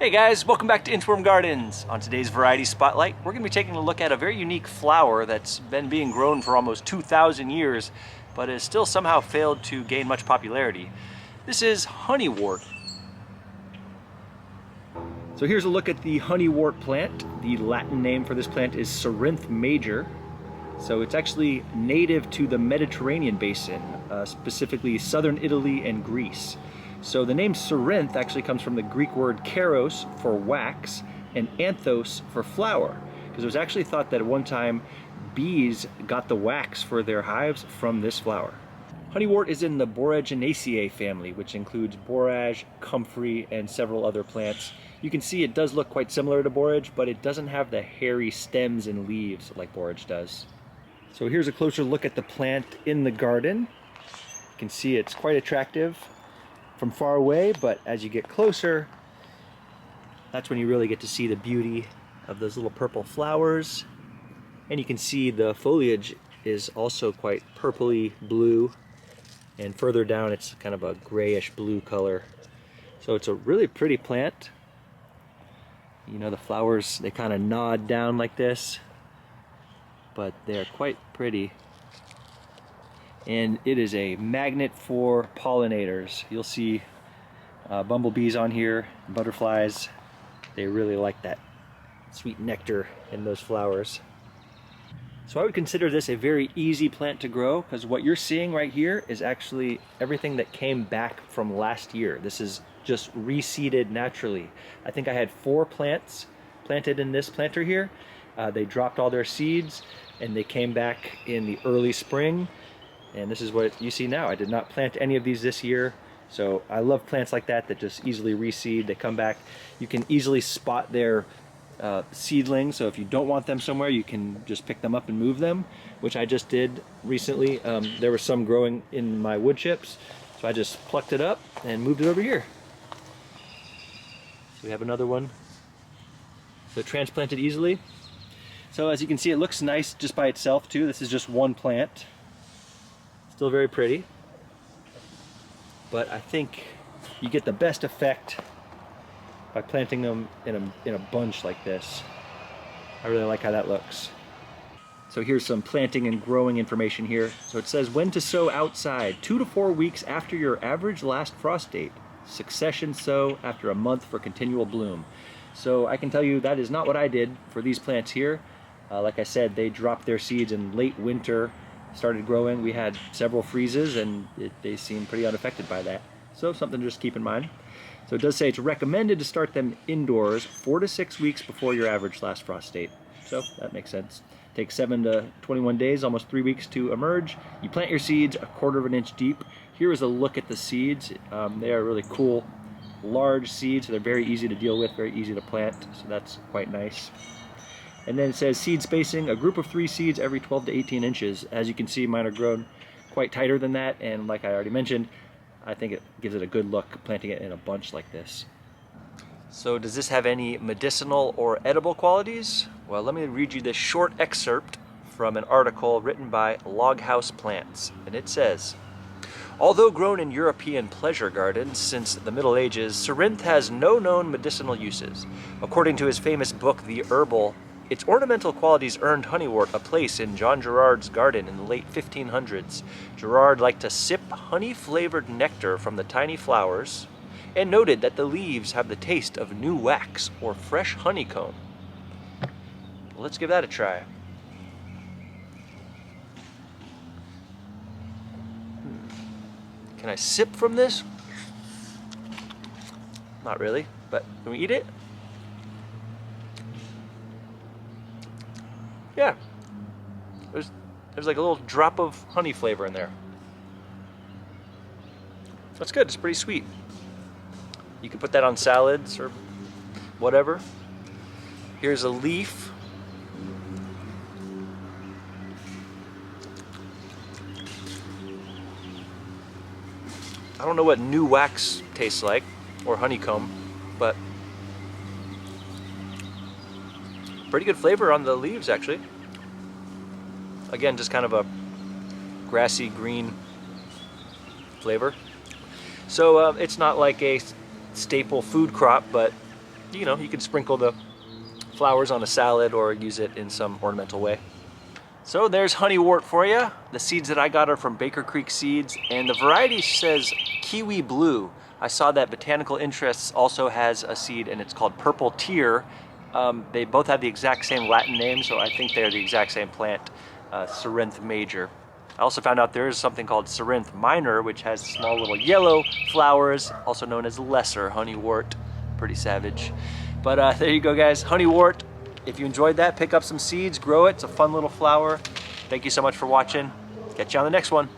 Hey guys, welcome back to Inchworm Gardens. On today's Variety Spotlight, we're going to be taking a look at a very unique flower that's been being grown for almost 2,000 years, but has still somehow failed to gain much popularity. This is Honeywort. So here's a look at the Honeywort plant. The Latin name for this plant is Cerinthe major. So it's actually native to the Mediterranean basin, specifically southern Italy and Greece. So the name cerinthe actually comes from the Greek word keros for wax and anthos for flower, because it was actually thought that at one time bees got the wax for their hives from this flower. Honeywort is in the Boraginaceae family, which includes borage, comfrey, and several other plants. You can see it does look quite similar to borage, but it doesn't have the hairy stems and leaves like borage does. So here's a closer look at the plant in the garden. You can see it's quite attractive from far away, but as you get closer, that's when you really get to see the beauty of those little purple flowers. And you can see the foliage is also quite purpley blue, and further down it's kind of a grayish blue color. So it's a really pretty plant. You know, the flowers, they kind of nod down like this, but they're quite pretty. And it is a magnet for pollinators. You'll see bumblebees on here, butterflies. They really like that sweet nectar in those flowers. So I would consider this a very easy plant to grow, because what you're seeing right here is actually everything that came back from last year. This is just reseeded naturally. I think I had 4 plants planted in this planter here. They dropped all their seeds and they came back in the early spring. And this is what you see now. I did not plant any of these this year. So I love plants like that just easily reseed. They come back. You can easily spot their seedlings. So if you don't want them somewhere, you can just pick them up and move them, which I just did recently. There were some growing in my wood chips. So I just plucked it up and moved it over here. So we have another one. So transplanted easily. So as you can see, it looks nice just by itself too. This is just one plant. Still very pretty, but I think you get the best effect by planting them in a bunch like this. I really like how that looks. So here's some planting and growing information here. So it says when to sow outside: 2 to 4 weeks after your average last frost date. Succession sow after a month for continual bloom. So I can tell you that is not what I did for these plants here. Like I said, they dropped their seeds in late winter, started growing. We had several freezes and they seem pretty unaffected by that. So something to just keep in mind. So it does say it's recommended to start them indoors 4 to 6 weeks before your average last frost date. So that makes sense. Takes 7 to 21 days, almost 3 weeks to emerge. You plant your seeds 1/4 of an inch deep. Here is a look at the seeds. They are really cool, large seeds, so they're very easy to deal with, very easy to plant. So that's quite nice. And then it says seed spacing, a group of 3 seeds every 12 to 18 inches. As you can see, mine are grown quite tighter than that, and like I already mentioned, I think it gives it a good look planting it in a bunch like this. So does this have any medicinal or edible qualities? Well, let me read you this short excerpt from an article written by Loghouse Plants, and it says, although grown in European pleasure gardens since the Middle Ages, cerinthe has no known medicinal uses. According to his famous book, The Herbal, its ornamental qualities earned Honeywort a place in John Gerard's garden in the late 1500s. Gerard liked to sip honey-flavored nectar from the tiny flowers, and noted that the leaves have the taste of new wax or fresh honeycomb. Well, let's give that a try. Can I sip from this? Not really, but can we eat it? Yeah, there's like a little drop of honey flavor in there. That's good, it's pretty sweet. You can put that on salads or whatever. Here's a leaf. I don't know what new wax tastes like, or honeycomb, but pretty good flavor on the leaves, actually. Again, just kind of a grassy green flavor. So it's not like a staple food crop, but you know, you can sprinkle the flowers on a salad or use it in some ornamental way. So there's Honeywort for you. The seeds that I got are from Baker Creek Seeds, and the variety says Kiwi Blue. I saw that Botanical Interests also has a seed, and it's called Purple Tear. They both have the exact same Latin name, so I think they're the exact same plant, Cerinthe major. I also found out there is something called Cerinthe minor, which has small little yellow flowers, also known as lesser Honeywort. Pretty savage. But there you go, guys, Honeywort. If you enjoyed that, pick up some seeds, grow it. It's a fun little flower. Thank you so much for watching. Catch you on the next one.